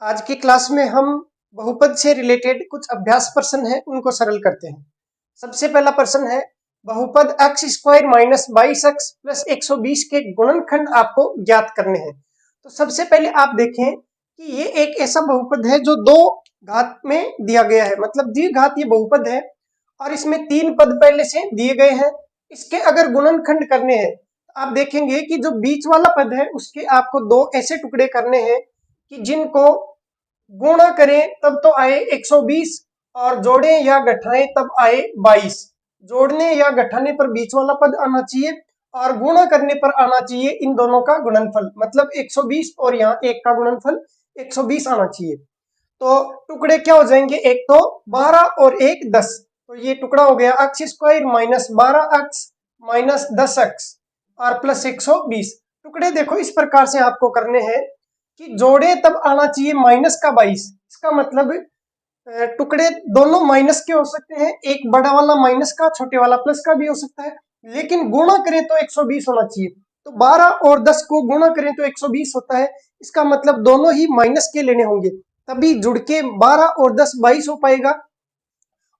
आज की क्लास में हम बहुपद से रिलेटेड कुछ अभ्यास प्रश्न हैं उनको सरल करते हैं। सबसे पहला प्रश्न है, बहुपद x square minus 22x plus 120 के गुणनखंड आपको ज्ञात करने हैं। तो सबसे पहले आप देखें कि ये एक ऐसा बहुपद है जो दो घात में दिया गया है, मतलब द्विघात ये बहुपद है और इसमें तीन पद पहले से दिए गए हैं। इसके अगर गुणनखंड करने हैं तो आप देखेंगे कि जो बीच वाला पद है उसके आपको दो ऐसे टुकड़े करने हैं कि जिनको गुणा करें तब तो आए 120 और जोड़ें या घटाएं तब आए 22। जोड़ने या घटाने पर बीच वाला पद आना चाहिए और गुणा करने पर आना चाहिए इन दोनों का गुणनफल, मतलब 120 और यहाँ एक का गुणनफल 120 आना चाहिए। तो टुकड़े क्या हो जाएंगे, एक तो 12 और एक 10, तो ये टुकड़ा हो गया x square minus 12x minus 10x और प्लस 120। टुकड़े देखो इस प्रकार से आपको करने हैं कि जोड़े तब आना चाहिए माइनस का 22। इसका मतलब टुकड़े दोनों माइनस के हो सकते हैं, एक बड़ा वाला माइनस का, छोटे वाला प्लस का भी हो सकता है, लेकिन गुणा करें तो 120 होना चाहिए। तो 12 और 10 को गुणा करें तो 120 होता है। इसका मतलब दोनों ही माइनस के लेने होंगे, तभी जुड़ के 12 और 10 22 हो पाएगा,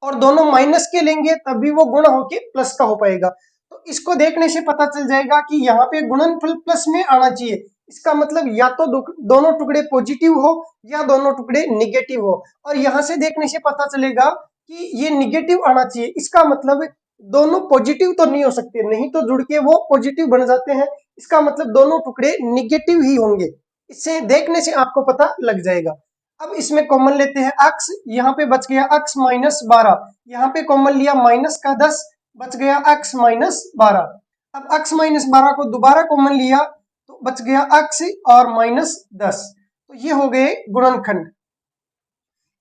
और दोनों माइनस के लेंगे तभी वो गुणा होके प्लस का हो पाएगा। तो इसको देखने से पता चल जाएगा कि यहाँ पे गुणनफल प्लस में आना चाहिए। इसका मतलब या तो दोनों टुकड़े पॉजिटिव हो या दोनों टुकड़े निगेटिव हो, और यहाँ से देखने से पता चलेगा कि ये निगेटिव आना चाहिए। इसका मतलब दोनों पॉजिटिव तो नहीं हो सकते, नहीं तो जुड़ के वो पॉजिटिव बन जाते हैं। इसका मतलब दोनों टुकड़े निगेटिव ही होंगे। इससे देखने से आपको पता लग जाएगा। अब इसमें कॉमन लेते हैं x, यहाँ पे बच गया x माइनस 12, यहाँ पे कॉमन लिया माइनस का 10, बच गया x माइनस 12। अब x माइनस 12 को दोबारा कॉमन लिया तो बच गया x और माइनस 10। तो ये हो गए गुणनखंड।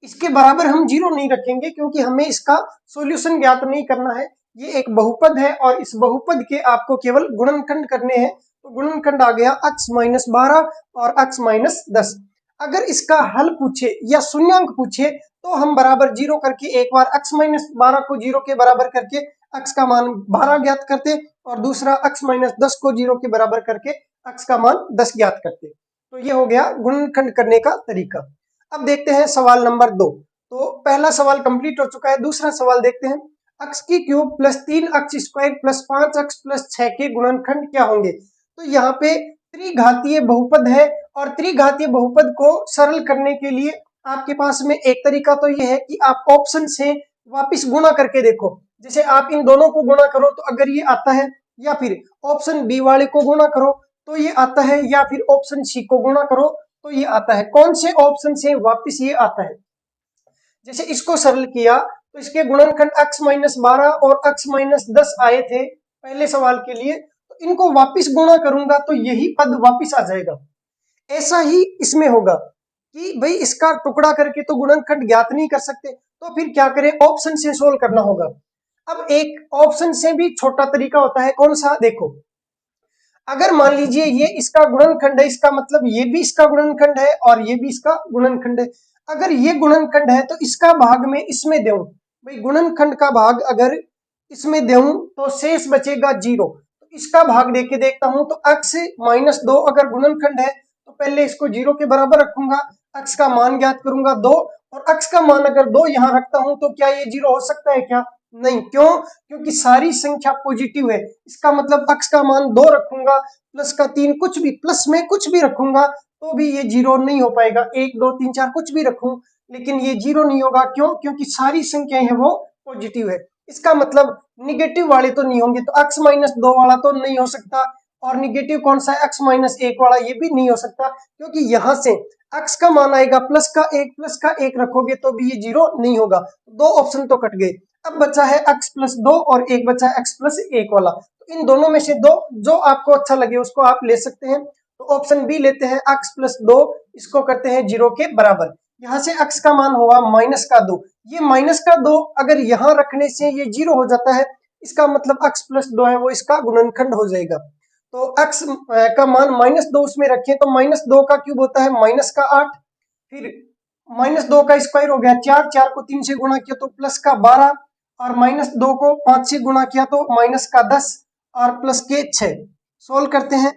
इसके बराबर हम जीरो नहीं रखेंगे क्योंकि हमें इसका सॉल्यूशन ज्ञात नहीं करना है। ये एक बहुपद है और इस बहुपद के आपको केवल गुणनखंड करने हैं। तो गुणनखंड आ गया x माइनस 12 और x माइनस 10। अगर इसका हल पूछे या शून्यांक पूछे तो हम बराबर जीरो करके एक बार x माइनस 12 को जीरो के बराबर करके x का मान 12 ज्ञात करते, और दूसरा x माइनस 10 को जीरो के बराबर करके x का मान 10 ज्ञात करते। तो ये हो गया गुणनखंड करने का तरीका। अब देखते हैं सवाल नंबर 2। तो पहला सवाल कंप्लीट हो चुका है, दूसरा सवाल देखते हैं। x की cube plus 3x square plus 5x plus 6 के गुणनखंड क्या होंगे। तो यहाँ पे त्रिघातीय बहुपद है और त्रिघातीय बहुपद को सरल करने के लिए आपके पास में एक तरीका तो ये है कि आप ऑप्शन से वापस गुणा करके देखो। जैसे आप इन दोनों को गुणा करो तो अगर ये आता है, या फिर ऑप्शन बी वाले को गुणा करो तो ये आता है, या फिर ऑप्शन सी को गुणा करो तो ये आता है। कौन से ऑप्शन से वापस ये आता है। जैसे इसको सरल किया तो इसके गुणनखंड x माइनस 12 और x माइनस 10 आए थे पहले सवाल के लिए, तो इनको वापस गुणा करूंगा तो यही पद वापस आ जाएगा। ऐसा ही इसमें होगा कि भाई इसका टुकड़ा करके तो गुणनखंड ज्ञात नहीं कर सकते, तो फिर क्या करें, ऑप्शन से सोल्व करना होगा। अब एक ऑप्शन से भी छोटा तरीका होता है, कौन सा, देखो अगर मान लीजिए ये इसका गुणनखंड है, इसका मतलब ये भी इसका गुणनखंड है और ये भी इसका गुणनखंड है। अगर ये गुणनखंड है तो इसका भाग में इसमें दूं, भाई गुणनखंड का भाग अगर इसमें दूं तो शेष बचेगा जीरो। तो इसका भाग देके देखता हूं तो x माइनस 2 अगर गुणनखंड है तो पहले इसको जीरो के बराबर रखूंगा, x का मान ज्ञात करूंगा 2, और x का मान अगर 2 यहां रखता हूं तो क्या ये जीरो हो सकता है क्या, नहीं। क्यों, क्योंकि सारी संख्या पॉजिटिव है। इसका मतलब x का मान 2 रखूंगा, प्लस का 3, कुछ भी प्लस में कुछ भी रखूंगा तो भी ये जीरो नहीं हो पाएगा। 1 2 3 4 कुछ भी रखूं लेकिन ये जीरो नहीं होगा। क्यों, क्योंकि सारी संख्याएं हैं वो पॉजिटिव है। इसका मतलब निगेटिव वाले तो नहीं होंगे, तो x माइनस 2 वाला तो नहीं हो सकता, और निगेटिव कौन सा है, x माइनस 1 वाला, ये भी नहीं हो सकता, क्योंकि यहां से x का मान आएगा प्लस का 1 रखोगे तो भी ये जीरो नहीं होगा। दो ऑप्शन तो कट गए। अब बचा है x प्लस 2 और एक बचा है x प्लस 1 वाला। तो इन दोनों में से दो जो आपको अच्छा लगे उसको आप ले सकते हैं। तो ऑप्शन बी लेते हैं, x प्लस 2, इसको करते हैं जीरो के बराबर। यहाँ से x का मान हुआ माइनस का 2, ये माइनस का 2 अगर यहाँ रखने से ये जीरो हो जाता है, इसका मतलब x प्लस 2 है वो इसका गुणनखंड हो जाएगा। तो x का मान माइनस 2 उसमें रखें तो माइनस 2 का क्यूब होता है माइनस का 8, फिर माइनस 2 का स्क्वायर हो गया 4, 4 को 3 से गुणा किया तो प्लस का 12, और माइनस 2 को 5 से गुणा किया तो माइनस का 10 और प्लस के 6। सोल्व करते हैं।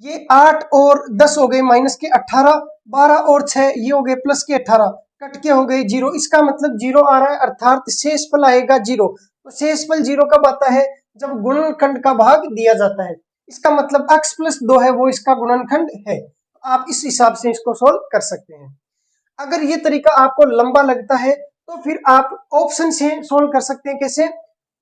ये 8 और 10 हो गए माइनस के 18, 12 और 6 ये हो गए प्लस के 18, कट के हो गए 0। इसका मतलब 0 आ रहा है, अर्थात शेषफल आएगा 0। तो शेषफल 0 कब आता है? जब गुणनखंड का भाग दिया जाता है। इसका मतलब x प्लस 2 है वो इसका गुणनखंड है। आप इस हिसाब से इसको सोल्व कर सकते हैं। अगर ये तरीका आपको लंबा लगता है तो फिर आप ऑप्शन से सोल्व कर सकते हैं। कैसे?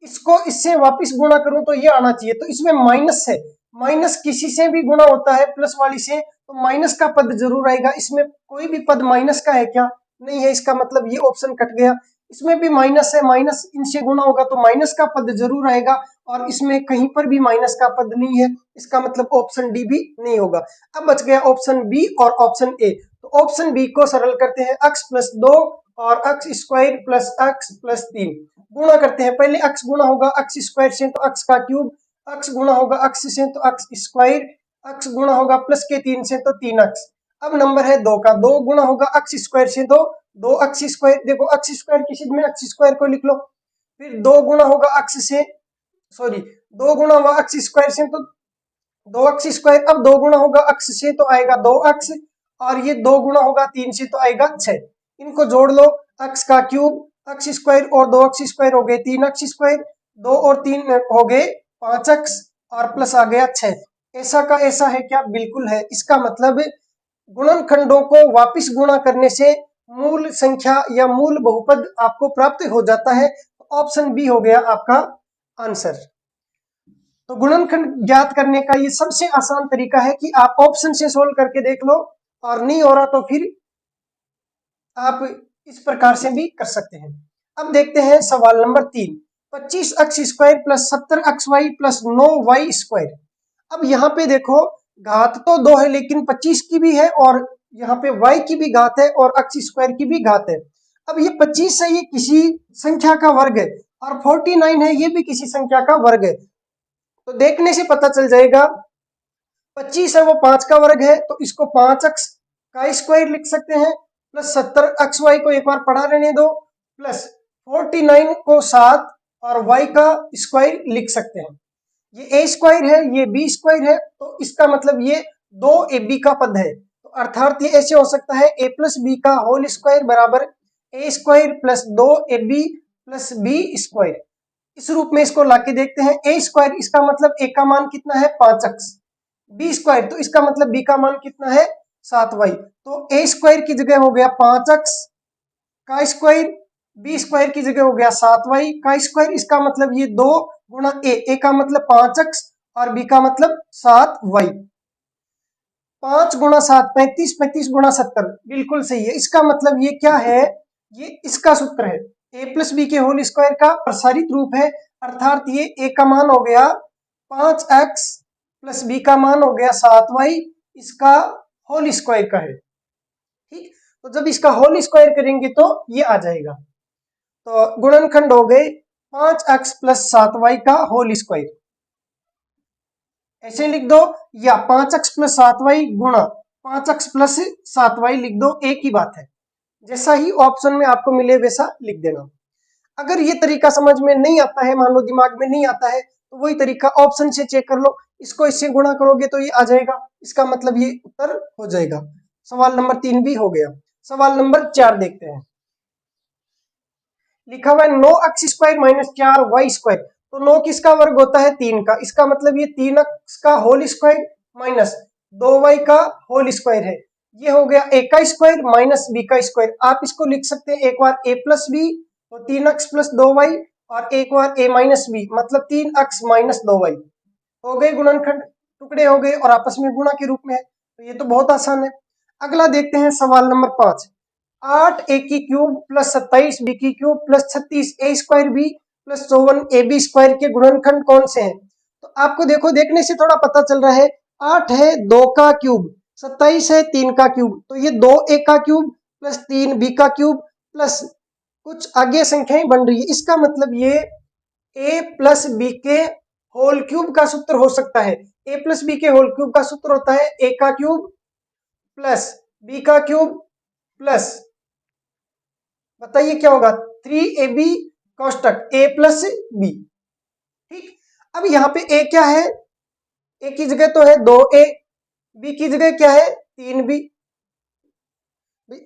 इसको इससे वापस गुणा करूं तो ये आना चाहिए, तो इसमें माइनस है, माइनस किसी से भी गुणा होता है प्लस वाली से तो माइनस का पद जरूर आएगा। इसमें कोई भी पद माइनस का है क्या? नहीं है, इसका मतलब ये ऑप्शन कट गया। इसमें भी माइनस है, माइनस इनसे गुणा होगा तो माइनस का पद जरूर आएगा, और इसमें कहीं पर भी माइनस का पद नहीं है, इसका मतलब ऑप्शन डी भी नहीं होगा। अब बच गया ऑप्शन बी और ऑप्शन ए। तो ऑप्शन बी को सरल करते हैं, x प्लस 2 और x square plus x plus 3 गुणा करते हैं। पहले x गुणा होगा x स्क्वायर से तो x का क्यूब, x गुणा होगा x से तो x स्क्वायर, x गुणा होगा प्लस के 3 से तो 3x। अब नंबर है 2 का, 2 गुणा होगा x स्क्वायर से तो 2x स्क्वायर। देखो x स्क्वायर की चीज में x स्क्वायर को लिख लो। फिर 2 गुणा होगा x से, सॉरी 2 गुणा होगा x स्क्वायर से तो 2x स्क्वायर। अब 2 गुणा होगा x से तो आएगा 2x, और ये 2 गुणा होगा 3 से तो आएगा 6। इनको जोड़ लो, x का क्यूब, x स्क्वायर और 2x स्क्वायर हो गए 3x स्क्वायर, 2 और 3 हो गए 5x, और प्लस आ गया 6। ऐसा का ऐसा है क्या? बिल्कुल है। इसका मतलब गुणनखंडों को वापिस गुणा करने से मूल संख्या या मूल बहुपद आपको प्राप्त हो जाता है। ऑप्शन बी हो गया आपका आंसर। तो गुणनखंड ज्ञात करने का ये सबसे आसान तरीका है कि आप ऑप्शन से सोल्व करके देख लो, और नहीं हो रहा तो फिर आप इस प्रकार से भी कर सकते हैं। अब देखते हैं सवाल number 3, 25x square plus 70xy plus 9y square. अब यहाँ पे देखो घात तो 2 है लेकिन 25 की भी है, और यहाँ पे y की भी घात है और x स्क्वायर की भी घात है। अब ये 25 है, ये किसी संख्या का वर्ग है, और 49 है, ये भी किसी संख्या का वर्ग है। तो देखने से पता चल जाएगा 25 है वो 5 का वर्ग है, तो इसको 5x का स्क्वायर लिख सकते हैं, प्लस 70xy को एक बार पढ़ा रहने दो, प्लस 49 को 7 और y का स्क्वायर लिख सकते हैं। ये a स्क्वायर है, ये b स्क्वायर है, तो इसका मतलब ये 2ab का पद है। तो अर्थात ये ऐसे हो सकता है a प्लस बी का होल स्क्वायर बराबर a square plus 2ab plus b square. इस रूप में इसको लाके देखते हैं। a स्क्वायर, इसका मतलब a का मान कितना है 5x, b स्क्वायर तो इसका मतलब b का मान कितना है 7y। तो a स्क्वायर की जगह हो गया 5x का स्क्वायर, b स्क्वायर की जगह हो गया 7y का स्क्वायर। इसका मतलब ये 2 गुणा a का मतलब 5x और b का मतलब 7y। 5 गुणा 7 35, 35 गुणा 70 बिल्कुल सही है। इसका मतलब ये क्या है? ये इसका सूत्र है, a प्लस बी के होल स्क्वायर का प्रसारित रूप है, अर्थात ये a का मान हो गया 5x प्लस b का मान हो गया 7y, इसका होल स्क्वायर का है। ठीक, तो जब इसका होल स्क्वायर करेंगे तो ये आ जाएगा। तो गुणनखंड हो गए 5x प्लस 7y का होल स्क्वायर, ऐसे लिख दो, या 5x प्लस 7y गुणा 5x प्लस 7y लिख दो, एक ही बात है। जैसा ही ऑप्शन में आपको मिले वैसा लिख देना। अगर ये तरीका समझ में नहीं आता है, मान लो दिमाग में नहीं आता है, तो वही तरीका ऑप्शन से चेक कर लो, इसको इससे गुणा करोगे तो ये आ जाएगा, इसका मतलब ये उत्तर हो जाएगा। सवाल नंबर 3 भी हो गया। सवाल नंबर 4 देखते हैं। लिखा हुआ है 9x square minus 4y square. तो 9 किसका वर्ग होता है 3 का, इसका मतलब ये 3x का होल स्क्वायर माइनस 2y का होल स्क्वायर है। ये हो गया a का स्क्वायर माइनस b का स्क्वायर। आप इसको लिख सकते हैं एक बार a प्लस बी तो 3x प्लस 2y, और एक बार a माइनस बी मतलब 3x माइनस 2y। हो गए गुणनखंड, टुकड़े हो गए और आपस में गुणा के रूप में है, तो ये तो बहुत आसान है। अगला देखते हैं सवाल नंबर 5, 8a की क्यूब प्लस 27b की cube plus 36a square B plus 54ab square के गुणनखंड कौन से हैं? तो आपको देखो देखने से थोड़ा पता चल रहा है, 8 है 2 का क्यूब, 27 है 3 का क्यूब, तो ये 2a का क्यूब प्लस 3b का क्यूब प्लस कुछ आगे संख्याएं बन रही है। इसका मतलब ये a प्लस बी के होल क्यूब का सूत्र हो सकता है। a प्लस बी के होल क्यूब का सूत्र होता है a का क्यूब प्लस b का क्यूब प्लस, बताइए क्या होगा, 3ab कोष्टक a प्लस बी। ठीक, अब यहाँ पे a क्या है, a की जगह तो है 2a, बी की जगह क्या है 3b।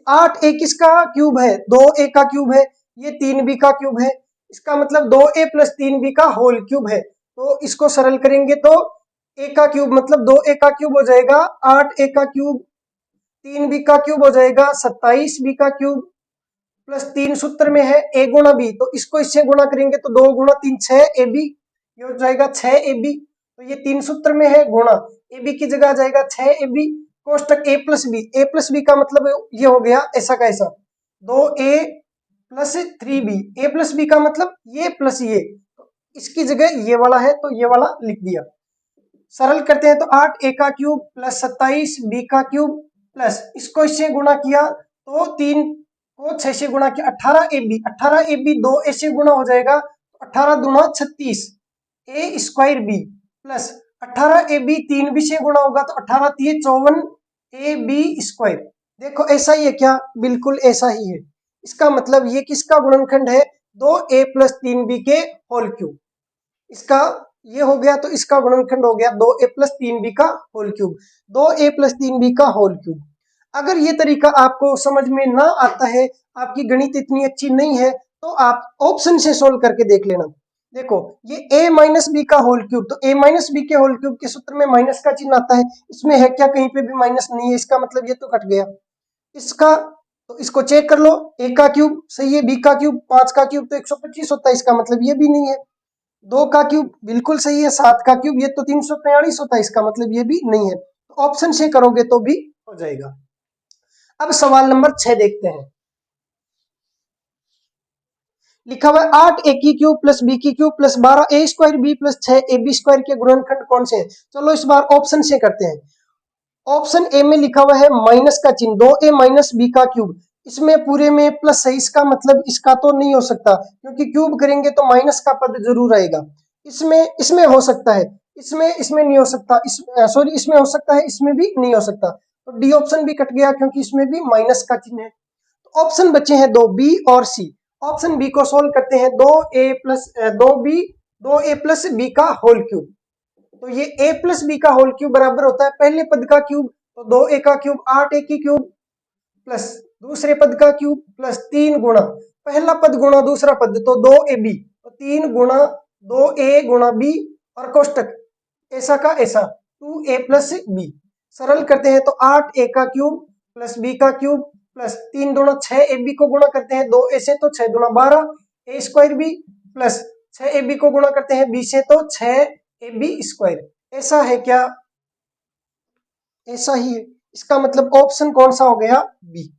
8a किसका क्यूब है 2a का क्यूब है, ये 3b का क्यूब है, इसका मतलब 2a प्लस 3b का होल क्यूब है। तो इसको सरल करेंगे तो a का क्यूब मतलब 2a का क्यूब हो जाएगा 8a का क्यूब, 3b का क्यूब हो जाएगा 27b का क्यूब, प्लस 3 सूत्र में है a गुणा b, तो इसको इससे गुणा करेंगे तो 2 गुणा 3 6ab, ये हो जाएगा 6ab। तो ये 3 सूत्र में है गुणा, ab की जगह आ जाएगा 6ab, कोष्टक a प्लस बी का मतलब ये हो गया ऐसा का ऐसा 2a plus 3b, a plus B का मतलब ये प्लस ये, इसकी जगह ये वाला है तो ये वाला लिख दिया। सरल करते हैं तो 8a का क्यूब प्लस 27b का क्यूब, प्लस इसको इससे गुणा किया तो 3 को 6 से गुणा किया 18ab 2a से गुणा हो जाएगा, 18 दूना 36 a square B, plus 18ab 3b से गुणा होगा तो 18 3 54 ab स्क्वायर। देखो ऐसा ही है क्या, बिल्कुल ऐसा ही है। इसका मतलब ये किसका गुणनखंड है 2a प्लस 3b के होल क्यूब, इसका ये हो गया तो इसका गुणनखंड हो गया 2a प्लस 3b का whole cube, 2a plus 3b का होल क्यूब। अगर ये तरीका आपको समझ में ना आता है, आपकी गणित इतनी अच्छी नहीं है, तो आप ऑप्शन से सोल्व करके देख लेना। देखो ये a माइनस बी का होल क्यूब, तो a माइनस बी के होल क्यूब के सूत्र में माइनस का चिन्ह आता है, इसमें है क्या कहीं पे भी माइनस नहीं है, इसका मतलब ये तो कट गया। इसका तो इसको चेक कर लो, a का क्यूब सही है, b का क्यूब 5 का क्यूब तो 125 होता है, इसका मतलब ये भी नहीं है। 2 का क्यूब बिल्कुल सही है, 7 का क्यूब ये तो 343 होता है, इसका मतलब ये भी नहीं है। तो ऑप्शन से करोगे तो भी हो जाएगा। अब सवाल नंबर 6 देखते हैं। लिखा हुआ है 8a की क्यूब प्लस b की cube plus 12a square b plus 6ab square के गुणनखंड कौन से हैं। चलो इस बार ऑप्शन से करते हैं। ऑप्शन ए में लिखा हुआ है माइनस का चिन्ह 2a माइनस b का क्यूब, इसमें पूरे में प्लस है, इसका मतलब इसका तो नहीं हो सकता क्योंकि क्यूब करेंगे तो माइनस का पद जरूर आएगा। इसमें इसमें हो सकता है, इसमें नहीं हो सकता, सॉरी इसमें हो सकता है, इसमें भी नहीं हो सकता, तो डी ऑप्शन भी कट गया क्योंकि इसमें भी माइनस का चिन्ह है। तो ऑप्शन बचे हैं दो, बी और सी। ऑप्शन बी को सोल्व करते हैं, 2a प्लस बी का होल क्यूब, तो ये a प्लस बी का होल क्यूब बराबर होता है पहले पद का क्यूब, तो 2a का क्यूब 8a की क्यूब प्लस दूसरे पद का क्यूब प्लस 3 गुणा पहला पद गुणा दूसरा पद तो 2ab, तो 3 गुणा 2a गुणा b और कोष्टक ऐसा का ऐसा 2a प्लस बी। सरल करते हैं तो 8a का क्यूब प्लस b का क्यूब प्लस 3 दूना 6ab को गुणा करते हैं 2a से तो 6 दूना 12 a square b plus 6ab को गुणा करते हैं b से तो 6ab स्क्वायर। ऐसा है क्या, ऐसा ही है, इसका मतलब ऑप्शन कौन सा हो गया बी।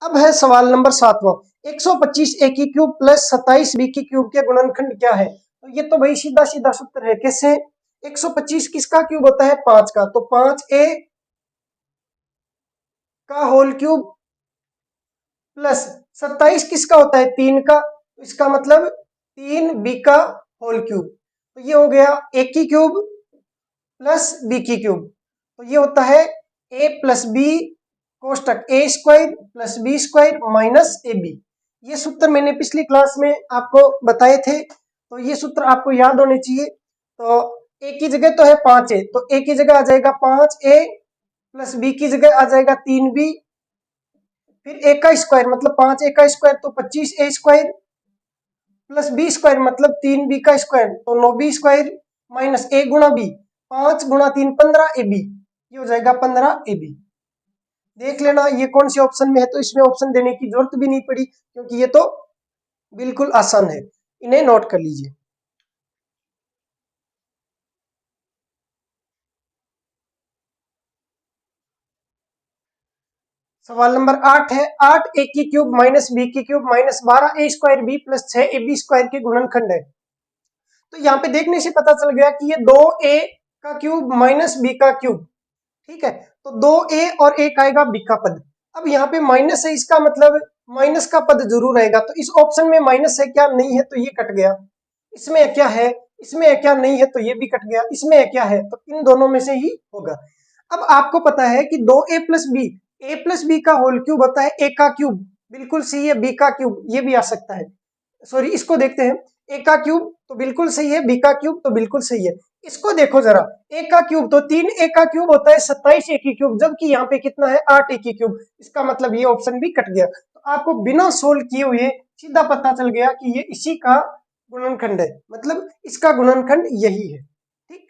अब है सवाल नंबर 7वां, 125 ए की क्यूब प्लस 27 बी की क्यूब के गुणनखंड क्या है। तो ये तो भाई सीधा सीधा सूत्र है, कैसे 125 किसका क्यूब होता है 5 का, तो 5a का होल क्यूब प्लस 27 किसका होता है 3 का, तो इसका मतलब 3b का होल क्यूब, तो ये हो गया a की क्यूब प्लस b की क्यूब, तो ये होता है a प्लस बी कोष्टक a square plus B square minus ab। ये सूत्र मैंने पिछली क्लास में आपको बताए थे, तो ये सूत्र आपको याद होने चाहिए। तो a की जगह तो है 5a, तो a की जगह आ जाएगा 5a प्लस b की जगह आ जाएगा 3b, फिर a का स्क्वायर मतलब 5a का स्क्वायर तो 25a square plus b square मतलब 3b का स्क्वायर तो 9b स्क्वायर माइनस a गुणा b, 5 गुणा 3 15ab, ये हो जाएगा 15ab। देख लेना ये कौन से ऑप्शन में है, तो इसमें ऑप्शन देने की जरूरत भी नहीं पड़ी क्योंकि ये तो बिल्कुल आसान है, इन्हें नोट कर लीजिए। सवाल नंबर 8 है 8a की क्यूब माइनस बी की cube minus 12a square B plus 6ab square के गुणनखंड है। तो यहाँ पे देखने से पता चल गया कि ये 2a का क्यूब माइनस बी का क्यूब, ठीक है, तो 2a और एक आएगा b का पद। अब यहाँ पे माइनस है, इसका मतलब माइनस का पद जरूर आएगा, तो इस ऑप्शन में माइनस है क्या नहीं है, तो ये कट गया। इसमें क्या है, इसमें क्या नहीं है, तो ये भी कट गया। इसमें क्या है, तो इन दोनों में से ही होगा। अब आपको पता है कि 2a प्लस बी का होल क्यूब होता है a का क्यूब, बिल्कुल सही है, b का क्यूब ये भी आ सकता है। सॉरी इसको देखते हैं, ए का क्यूब तो बिल्कुल सही है, बी का क्यूब तो बिल्कुल सही है। इसको देखो जरा, ए का क्यूब तो 3 ए का क्यूब होता है 27 ए की क्यूब, जबकि यहाँ पे कितना है 8 ए की क्यूब। इसका मतलब ये ऑप्शन भी कट गया। तो आपको बिना सोल्व किए हुए सीधा पता चल गया कि ये इसी का गुणनखंड है, मतलब इसका गुणनखंड यही है। ठीक,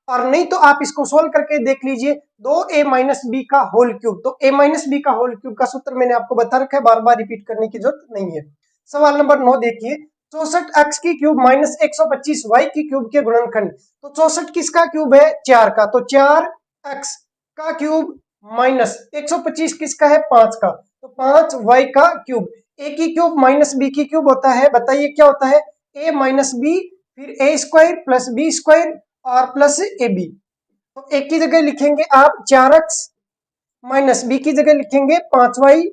और नहीं तो आप इसको सोल्व करके देख लीजिए, 2a माइनस बी का होल क्यूब। तो a माइनस बी का होल क्यूब का सूत्र मैंने आपको बता रखा है, बार बार रिपीट करने की जरूरत नहीं है। सवाल नंबर 9 देखिए, 64x की क्यूब माइनस 125y की क्यूब के गुणनखंड। तो 64 किसका क्यूब है, 4 का, तो 4x का क्यूब माइनस 125 किसका है, 5 का, तो 5y का क्यूब। a की क्यूब माइनस b की क्यूब होता है, बताइए क्या होता है, a माइनस बी, फिर a square plus B square और प्लस ए बी। तो a की जगह लिखेंगे आप 4x माइनस बी की जगह लिखेंगे 5y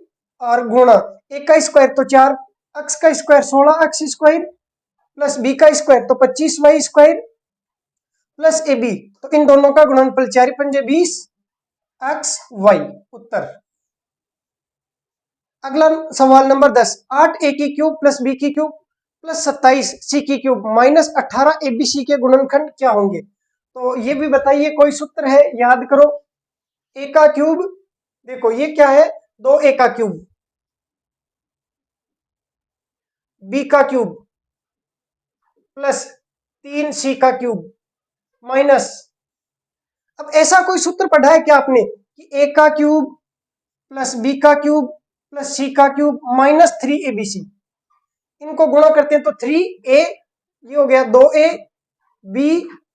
और गुणा a का स्क्वायर तो 4x का square 16x square plus b का स्क्वायर तो 25y square plus A B. तो इन दोनों का गुणनफल 4 पंजे 20 x y उत्तर। अगला सवाल नंबर 10, 8 ए की क्यूब प्लस बी की क्यूब प्लस 27 सी की cube minus 18 A B C के गुणनखंड क्या होंगे। तो ये भी बताइए, कोई सूत्र है याद करो। ए का क्यूब, देखो ये क्या है, 2 ए का क्यूब, बी का क्यूब प्लस 3 सी का क्यूब माइनस, अब ऐसा कोई सूत्र पढ़ा है क्या आपने कि ए का क्यूब प्लस बी का क्यूब प्लस सी का क्यूब माइनस 3abc, इनको गुणा करते हैं तो 3a, ये हो गया 2a बी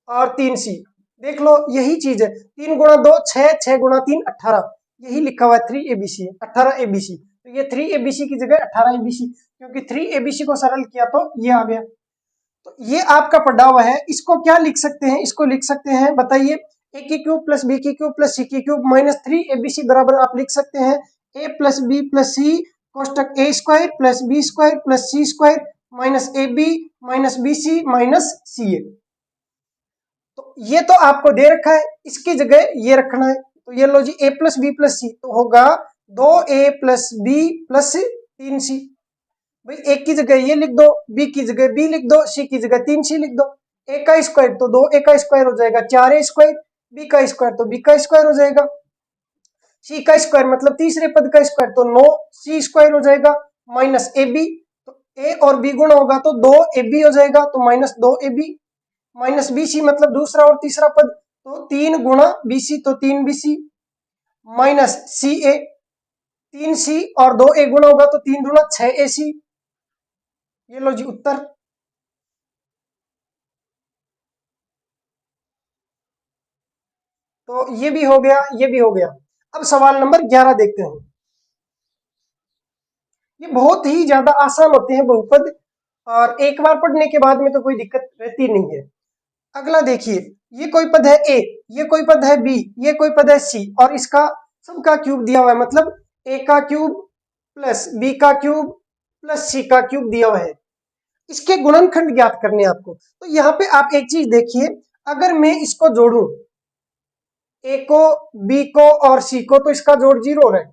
और 3c। देख लो यही चीज है, 3 गुणा 2 6, 6 गुणा 3 18, यही लिखा हुआ है 3abc 18abc। तो ये 3abc की जगह 18abc, क्योंकि 3abc को सरल किया तो ये आ गया। तो ये आपका पढ़ा हुआ है, इसको क्या लिख सकते हैं, इसको लिख सकते हैं, बताइए, ए की क्यूब प्लस बी की क्यूब प्लस सी की क्यूब माइनस 3abc बराबर आप लिख सकते हैं A plus B plus C कोष्टक A square plus B square plus C square minus A B minus B C minus C A. तो ये तो आपको दे रखा है, इसकी जगह ये रखना है। तो ये लो जी, ए प्लस बी प्लस सी तो होगा 2a plus B plus 3c। भाई एक की जगह ये लिख दो, बी की जगह बी लिख दो, सी की जगह 3c लिख दो। ए का स्क्वायर तो 2a का स्क्वायर हो जाएगा 4a स्क्वायर, बी का स्क्वायर तो बी का स्क्वायर हो जाएगा, सी का स्क्वायर मतलब तीसरे पद का स्क्वायर तो 9c स्क्वायर हो जाएगा माइनस ए बी। तो ए और बी गुणा होगा तो 2ab हो जाएगा, तो माइनस 2ab माइनस बी सी मतलब दूसरा और तीसरा पद तो 3 गुणा बी सी तो 3bc माइनस सी ए, 3c और 2a गुणा होगा तो 3 गुणा 6ac। ये लो जी उत्तर। तो ये भी हो गया, ये भी हो गया। अब सवाल नंबर 11 देखते हैं। ये बहुत ही ज्यादा आसान होते हैं बहुपद, और एक बार पढ़ने के बाद में तो कोई दिक्कत रहती नहीं है। अगला देखिए, ये कोई पद है ए, ये कोई पद है बी, ये कोई पद है सी, और इसका सबका क्यूब दिया हुआ है, मतलब ए का क्यूब प्लस बी का क्यूब प्लस सी का क्यूब दिया हुआ है। इसके गुणनखंड ज्ञात करने आपको। तो यहाँ पे आप एक चीज देखिए, अगर मैं इसको जोड़ू ए को बी को और सी को, तो इसका जोड़ 0 हो रहा है।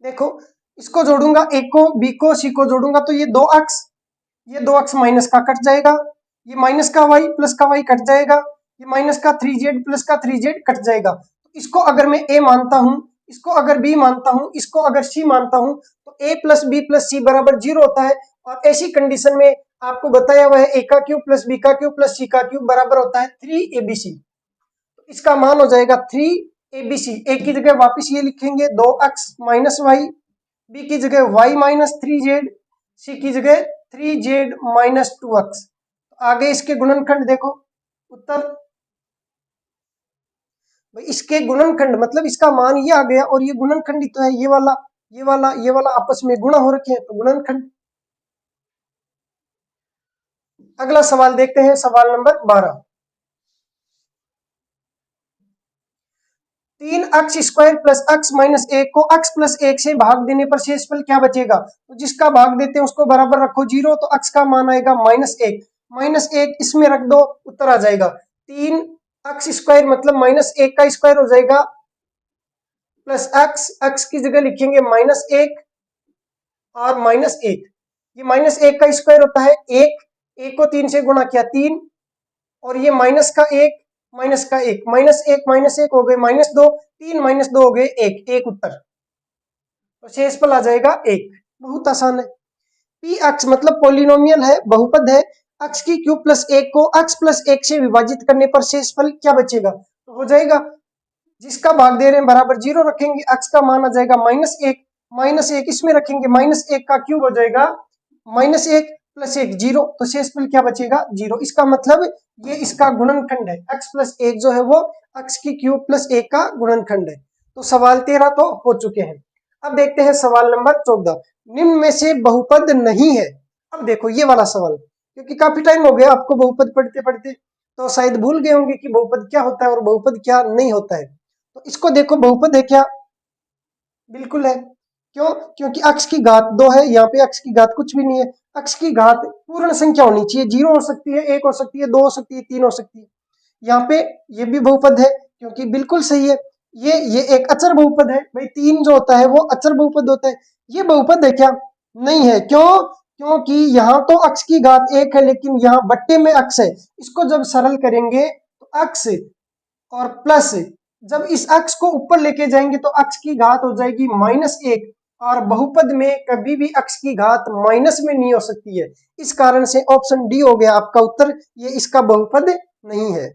देखो इसको जोड़ूंगा, ए को बी को सी को जोड़ूंगा तो ये 2x, ये 2x माइनस का कट जाएगा, ये माइनस का y प्लस का y कट जाएगा, ये माइनस का 3z प्लस का 3z कट जाएगा। तो इसको अगर मैं a मानता हूं, इसको अगर b मानता हूं, इसको अगर c मानता हूं, तो a प्लस बी प्लस सी बराबर 0 होता है। और ऐसी कंडीशन में आपको बताया हुआ है a का क्यूब प्लस बी का क्यूब प्लस सी का क्यूब बराबर होता है 3abc। तो इसका मान हो जाएगा 3abc। ए की जगह वापिस ये लिखेंगे 2x माइनस वाई, बी की जगह y माइनस 3z, सी की जगह 3z माइनस 2x। आगे इसके गुणनखंड देखो उत्तर। भाई इसके गुणनखंड मतलब इसका मान ये आ गया, और ये गुणनखंड ही तो है, ये वाला ये वाला ये वाला आपस में गुणा हो रखे हैं, तो गुणनखंड। अगला सवाल देखते हैं, सवाल number 12, 3x square plus x minus 1 को x प्लस 1 से भाग देने पर शेषफल क्या बचेगा। तो जिसका भाग देते हैं उसको बराबर रखो 0, तो x का मान आएगा -1, -1 इसमें रख दो, उत्तर आ जाएगा 3x स्क्वायर मतलब -1 का स्क्वायर हो जाएगा प्लस x की जगह लिखेंगे -1 और -1, ये -1 का स्क्वायर होता है 1 एक को 3 से गुणा किया 3, और ये माइनस का 1 माइनस का 1 माइनस 1 हो गए -2, 3 -2 हो गए 1, एक उत्तर। तो शेषफल आ जाएगा 1। बहुत आसान है। पी अक्ष मतलब पॉलिनोमियल है, बहुपद है। अक्ष की क्यूब प्लस 1 को अक्ष प्लस 1 से विभाजित करने पर शेषफल क्या बचेगा? तो हो जाएगा, जिसका भाग दे रहे हैं बराबर 0 रखेंगे, अक्ष का मान आ जाएगा -1 इसमें रखेंगे, -1 का क्यूब हो जाएगा -1 प्लस 1 0, तो शेषफल क्या बचेगा? 0। इसका मतलब ये इसका गुणनखंड है, अक्ष प्लस 1 जो है वो अक्ष की क्यूब प्लस 1 का गुणनखंड है। तो सवाल 13 तो हो चुके हैं। अब देखते हैं सवाल नंबर 14। निम्न में से बहुपद नहीं है। अब देखो ये वाला सवाल, क्योंकि काफी टाइम हो गया आपको बहुपद पढ़ते पढ़ते, तो शायद भूल गए होंगे कि बहुपद क्या होता है और बहुपद क्या नहीं होता है। तो इसको देखो, बहुपद है क्या? बिल्कुल है। क्यों? क्योंकि अक्ष की घात 2 है, यहाँ पे अक्ष की घात कुछ भी नहीं है। अक्ष की घात पूर्ण संख्या होनी चाहिए, 0 हो सकती है, 1 हो सकती है, 2 हो सकती है, 3 हो सकती है। यहाँ पे ये भी बहुपद है, क्योंकि बिल्कुल सही है, ये एक अचर बहुपद है भाई। 3 जो होता है वो अचर बहुपद होता है। ये बहुपद है क्या? नहीं है। क्यों? क्योंकि यहाँ तो अक्ष की घात 1 है, लेकिन यहाँ बट्टे में अक्ष है। इसको जब सरल करेंगे तो अक्ष और प्लस, जब इस अक्ष को ऊपर लेके जाएंगे तो अक्ष की घात हो जाएगी -1, और बहुपद में कभी भी अक्ष की घात माइनस में नहीं हो सकती है। इस कारण से ऑप्शन डी हो गया आपका उत्तर, ये इसका बहुपद नहीं है।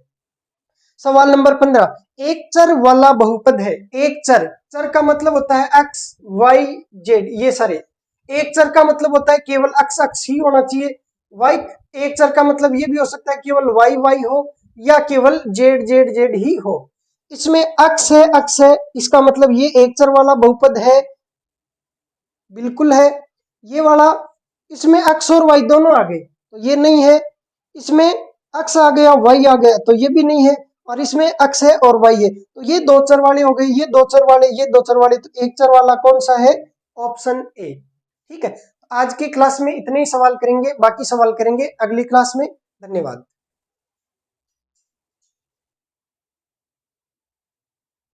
सवाल नंबर 15। एक चर वाला बहुपद है। एक चर, चर का मतलब होता है एक्स वाई जेड, ये सारे। एक चर का मतलब होता है केवल अक्ष अक्ष ही होना चाहिए। वाई, एक चर का मतलब ये भी हो सकता है केवल वाई वाई हो, या केवल जेड जेड जेड ही हो। इसमें अक्ष है, अक्ष है, इसका मतलब ये एक चर वाला बहुपद है। बिल्कुल है। ये वाला, इसमें अक्ष और वाई दोनों आ गए तो ये नहीं है। इसमें अक्ष आ गया, वाई आ गया तो ये भी नहीं है। और इसमें अक्ष है और वाई है, तो ये दो चर वाले हो गए, ये दो चर वाले, ये दो चर वाले, तो एक चर वाला कौन सा है? Option A. ठीक है, आज की क्लास में इतने ही सवाल करेंगे, बाकी सवाल करेंगे अगली क्लास में। धन्यवाद।